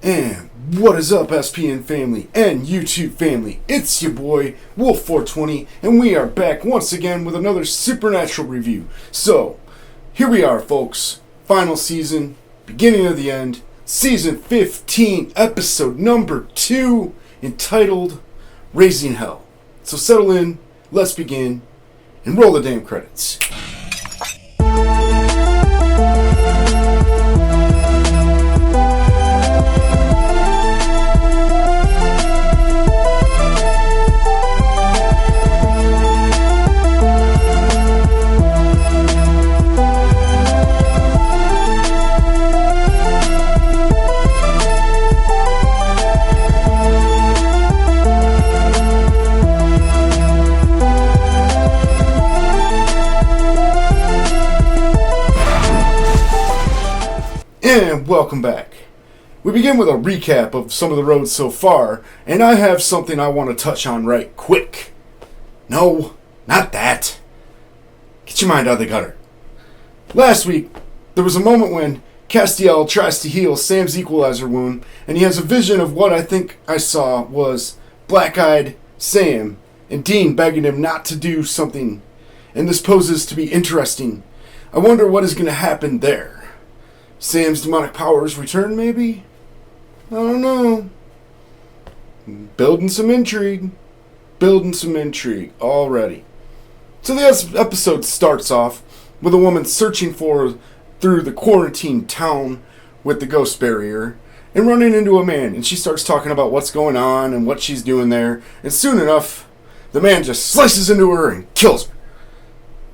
And what is up, SPN family and YouTube family? It's your boy, Wolf420, and we are back once again with another Supernatural review. So, here we are, folks. Final season, beginning of the end, Season 15, Episode number 2, entitled Raising Hell. So settle in, let's begin, and roll the damn credits. And welcome back. We begin with a recap of some of the roads so far, and I have something I want to touch on right quick. No, not that. Get your mind out of the gutter. Last week, there was a moment when Castiel tries to heal Sam's equalizer wound, and he has a vision of what I think I saw was black-eyed Sam and Dean begging him not to do something, and this poses to be interesting. I wonder what is going to happen there. Sam's demonic powers return, maybe? I don't know. Building some intrigue already. So the episode starts off with a woman searching through the quarantine town with the ghost barrier and running into a man, and she starts talking about what's going on and what she's doing there, and soon enough, the man just slices into her and kills her.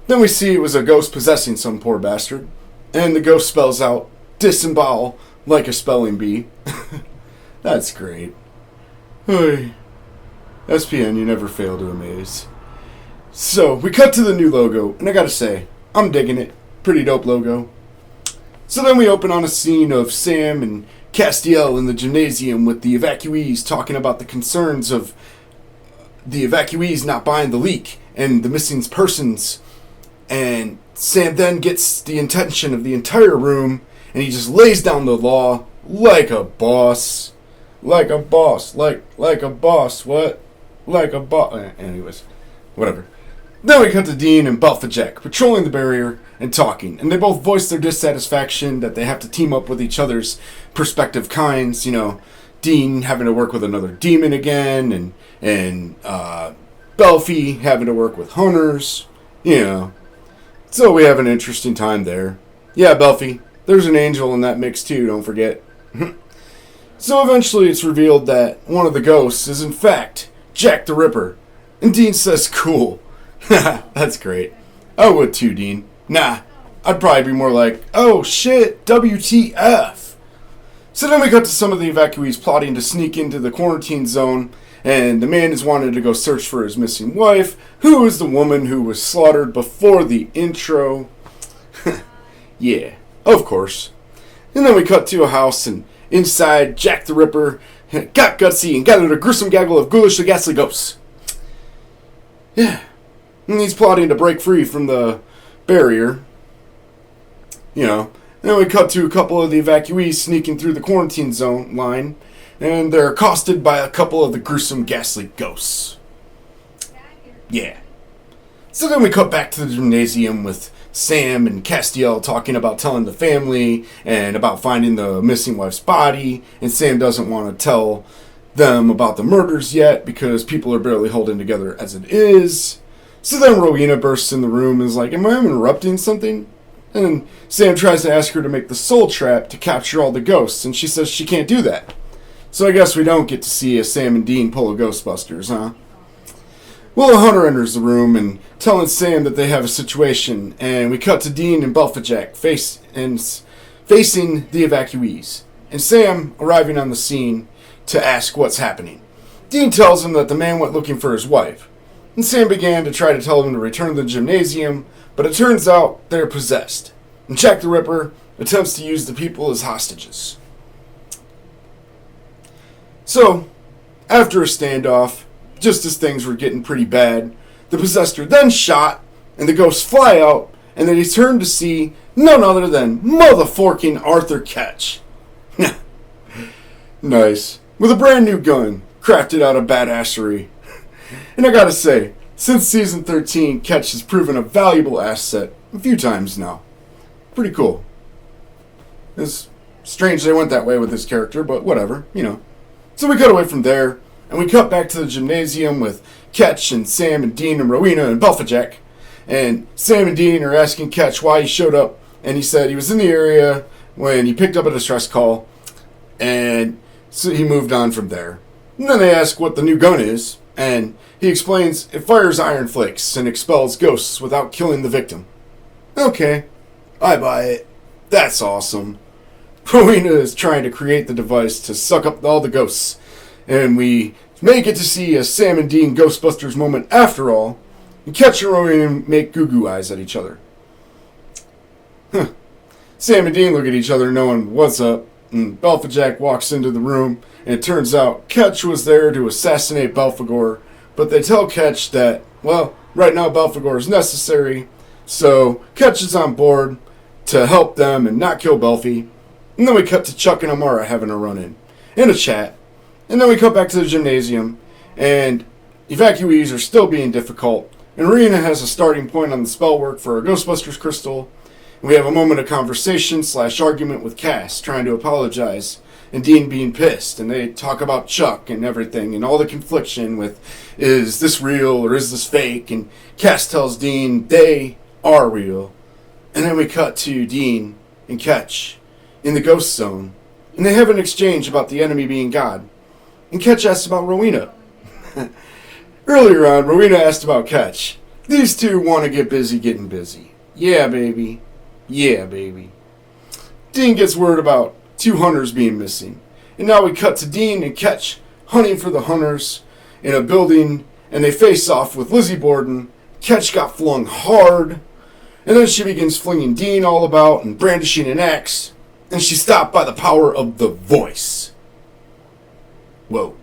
Then we see it was a ghost possessing some poor bastard, and the ghost spells out disembowel like a spelling bee. That's great. Hey, SPN, you never fail to amaze. So, we cut to the new logo, and I gotta say, I'm digging it. Pretty dope logo. So then we open on a scene of Sam and Castiel in the gymnasium with the evacuees talking about the concerns of the evacuees not buying the leak and the missing persons. And Sam then gets the attention of the entire room, and he just lays down the law like a boss. Like a boss. Like a boss. What? Like a boss. Anyways, whatever. Then we cut to Dean and Belfajek patrolling the barrier and talking. And they both voice their dissatisfaction that they have to team up with each other's prospective kinds. You know, Dean having to work with another demon again, and Belfie having to work with hunters. You know. So we have an interesting time there. Yeah, Belfie. There's an angel in that mix too, don't forget. So eventually it's revealed that one of the ghosts is in fact Jack the Ripper. And Dean says, cool. That's great. I would too, Dean. Nah, I'd probably be more like, oh shit, WTF. So then we got to some of the evacuees plotting to sneak into the quarantine zone, and the man is wanted to go search for his missing wife, who is the woman who was slaughtered before the intro. Yeah. Of course. And then we cut to a house, and inside, Jack the Ripper got gutsy and gathered a gruesome gaggle of ghoulishly ghastly ghosts. Yeah. And he's plotting to break free from the barrier. You know. And then we cut to a couple of the evacuees sneaking through the quarantine zone line, and they're accosted by a couple of the gruesome ghastly ghosts. Yeah. So then we cut back to the gymnasium with Sam and Castiel talking about telling the family and about finding the missing wife's body, and Sam doesn't want to tell them about the murders yet because people are barely holding together as it is. So then Rowena bursts in the room and is like, am I interrupting something? And Sam tries to ask her to make the soul trap to capture all the ghosts, and she says she can't do that. So I guess we don't get to see a Sam and Dean pull a Ghostbusters, huh? Well, a hunter enters the room and telling Sam that they have a situation, and we cut to Dean and Belfajek facing the evacuees, and Sam arriving on the scene to ask what's happening. Dean tells him that the man went looking for his wife, and Sam began to try to tell him to return to the gymnasium, but it turns out they're possessed, and Jack the Ripper attempts to use the people as hostages. So, after a standoff, just as things were getting pretty bad, the possessed are then shot, and the ghosts fly out, and then he's turned to see none other than motherforking Arthur Ketch. Nice. With a brand new gun, crafted out of badassery. And I gotta say, since Season 13, Ketch has proven a valuable asset a few times now. Pretty cool. It's strange they went that way with this character, but whatever, you know. So we cut away from there, and we cut back to the gymnasium with Ketch and Sam and Dean and Rowena and Belfajack. And Sam and Dean are asking Ketch why he showed up, and he said he was in the area when he picked up a distress call, and so he moved on from there. And then they ask what the new gun is, and he explains it fires iron flakes and expels ghosts without killing the victim. Okay, I buy it. That's awesome. Rowena is trying to create the device to suck up all the ghosts, and we may get to see a Sam and Dean Ghostbusters moment after all, and Ketch and Rowena make goo-goo eyes at each other. Sam and Dean look at each other knowing what's up, and Belfajack walks into the room, and it turns out Ketch was there to assassinate Belphegor, but they tell Ketch that, well, right now Belphegor is necessary, so Ketch is on board to help them and not kill Belphy. And then we cut to Chuck and Amara having a run-in and a chat. And then we cut back to the gymnasium, and evacuees are still being difficult, and Rowena has a starting point on the spell work for a Ghostbusters crystal. We have a moment of conversation / argument with Cass trying to apologize, and Dean being pissed, and they talk about Chuck and everything, and all the confliction with, is this real or is this fake? And Cass tells Dean they are real. And then we cut to Dean and Ketch in the ghost zone, and they have an exchange about the enemy being God. And Ketch asks about Rowena. Earlier on, Rowena asked about Ketch. These two want to get busy getting busy. Yeah, baby. Yeah, baby. Dean gets word about 2 hunters being missing. And now we cut to Dean and Ketch hunting for the hunters in a building, and they face off with Lizzie Borden. Ketch got flung hard, and then she begins flinging Dean all about and brandishing an axe, and she's stopped by the power of the voice. Whoa.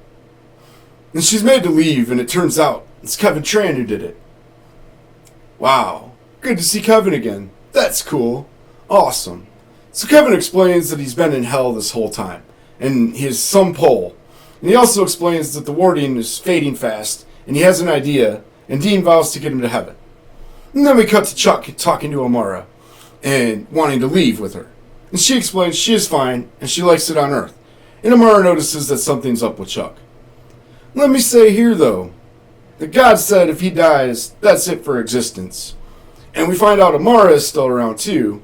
And she's made to leave, and it turns out it's Kevin Tran who did it. Wow. Good to see Kevin again. That's cool. Awesome. So Kevin explains that he's been in hell this whole time, and he has some pull. And he also explains that the warding is fading fast, and he has an idea, and Dean vows to get him to heaven. And then we cut to Chuck talking to Amara, and wanting to leave with her. And she explains she is fine, and she likes it on Earth. And Amara notices that something's up with Chuck. Let me say here, though, that God said if he dies, that's it for existence. And we find out Amara is still around too.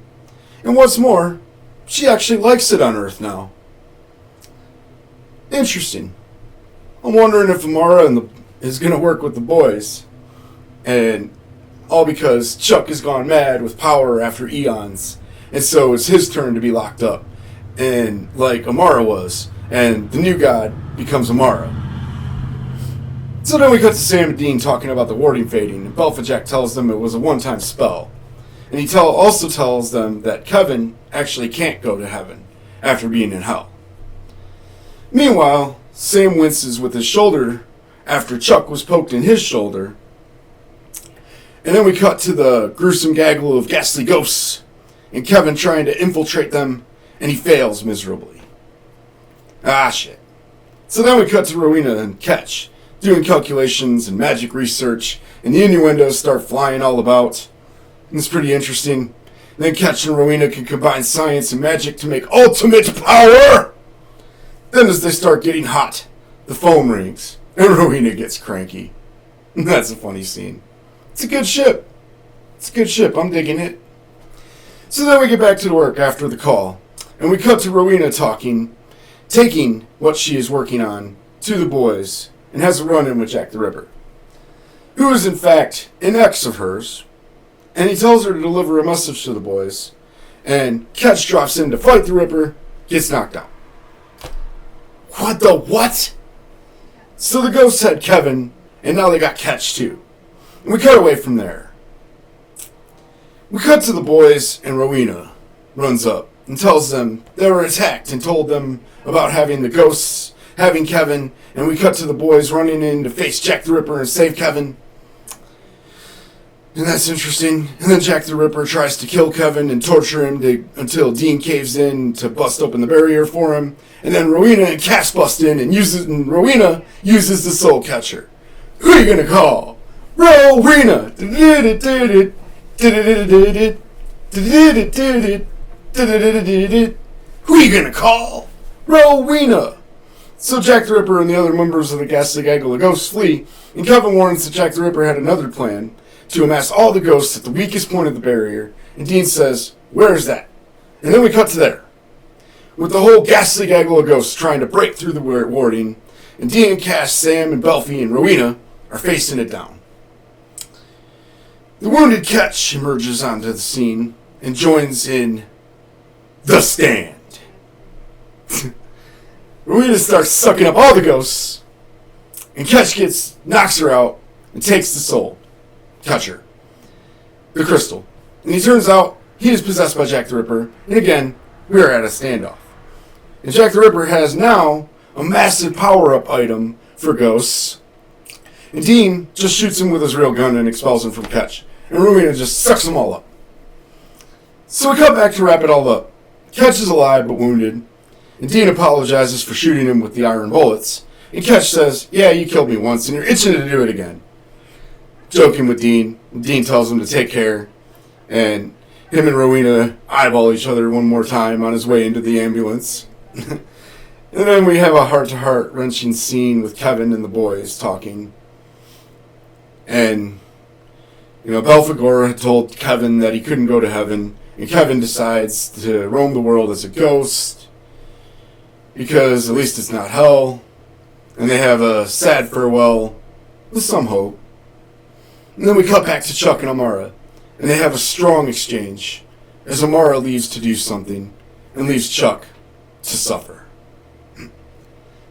And what's more, she actually likes it on Earth now. Interesting. I'm wondering if Amara is going to work with the boys. And all because Chuck has gone mad with power after eons. And so it's his turn to be locked up. And like Amara was. And the new god becomes Amara. So then we cut to Sam and Dean talking about the warding fading, and Belfajack tells them it was a one-time spell. And he also tells them that Kevin actually can't go to heaven after being in hell. Meanwhile, Sam winces with his shoulder after Chuck was poked in his shoulder. And then we cut to the gruesome gaggle of ghastly ghosts, and Kevin trying to infiltrate them, and he fails miserably. Ah, shit. So then we cut to Rowena and Ketch, doing calculations and magic research, and the innuendos start flying all about. And it's pretty interesting. And then Ketch and Rowena can combine science and magic to make ultimate power! Then as they start getting hot, the phone rings, and Rowena gets cranky. That's a funny scene. It's a good ship. It's a good ship, I'm digging it. So then we get back to work after the call, and we cut to Rowena taking what she is working on to the boys, and has a run-in with Jack the Ripper, who is in fact an ex of hers, and he tells her to deliver a message to the boys, and Ketch drops in to fight the Ripper, gets knocked out. What the what? So the ghosts had Kevin, and now they got Ketch too. And we cut away from there. We cut to the boys, and Rowena runs up and tells them they were attacked and told them about having the ghosts having Kevin, and we cut to the boys running in to face Jack the Ripper and save Kevin. And that's interesting. And then Jack the Ripper tries to kill Kevin and torture him until Dean caves in to bust open the barrier for him. And then Rowena and Cass bust in and Rowena uses the soul catcher. Who are you gonna call? Rowena! Who are you gonna call? Rowena! So Jack the Ripper and the other members of the Ghastly Gaggle of Ghosts flee, and Kevin warns that Jack the Ripper had another plan to amass all the ghosts at the weakest point of the barrier, and Dean says, "Where is that?" And then we cut to there, with the whole Ghastly Gaggle of Ghosts trying to break through the warding, and Dean and Cass, Sam and Belfie and Rowena are facing it down. The wounded Ketch emerges onto the scene and joins in the stand. Rowena starts sucking up all the ghosts, and Ketch knocks her out and takes the soul catcher, the crystal. And he turns out he is possessed by Jack the Ripper, and again, we are at a standoff. And Jack the Ripper has now a massive power-up item for ghosts, and Dean just shoots him with his real gun and expels him from Ketch, and Rowena just sucks them all up. So we cut back to wrap it all up. Ketch is alive but wounded, and Dean apologizes for shooting him with the iron bullets, and Ketch says, "Yeah, you killed me once, and you're itching to do it again." Joking with Dean. Dean tells him to take care, and him and Rowena eyeball each other one more time on his way into the ambulance. And then we have a heart-to-heart wrenching scene with Kevin and the boys talking. And, Belphegor had told Kevin that he couldn't go to heaven, and Kevin decides to roam the world as a ghost, because at least it's not hell. And they have a sad farewell with some hope. And then we cut back to Chuck and Amara, and they have a strong exchange as Amara leaves to do something and leaves Chuck to suffer.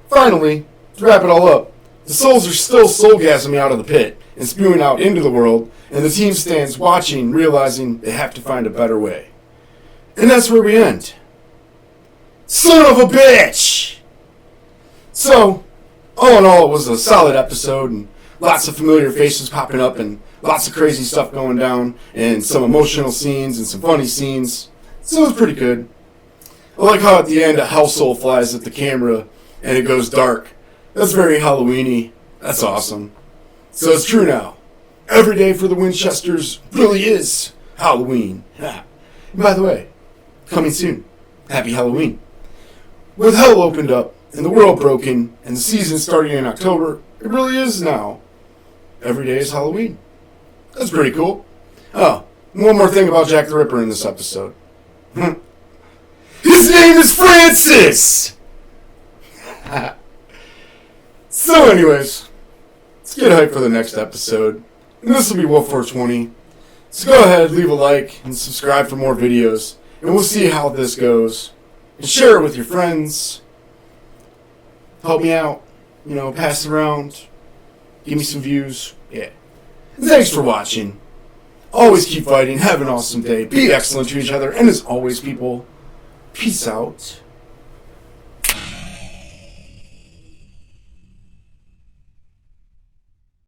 Finally, to wrap it all up, the souls are still soulgasming out of the pit and spewing out into the world, and the team stands watching, realizing they have to find a better way. And that's where we end. Son of a bitch! So, all in all, it was a solid episode, and lots of familiar faces popping up, and lots of crazy stuff going down, and some emotional scenes, and some funny scenes. So it was pretty good. I like how at the end a house soul flies at the camera, and it goes dark. That's very Halloween-y. That's awesome. So it's true now. Every day for the Winchesters really is Halloween. And by the way, coming soon. Happy Halloween. With hell opened up, and the world broken, and the season starting in October, it really is now. Every day is Halloween. That's pretty cool. Oh, one more thing about Jack the Ripper in this episode. His name is Francis! So anyways, let's get hyped for the next episode. And this will be Wolf 420. So go ahead, leave a like, and subscribe for more videos. And we'll see how this goes. And share it with your friends. Help me out. Pass it around. Give me some views. Yeah. And thanks for watching. Always keep fighting. Have an awesome day. Be excellent to each other. And as always, people, peace out.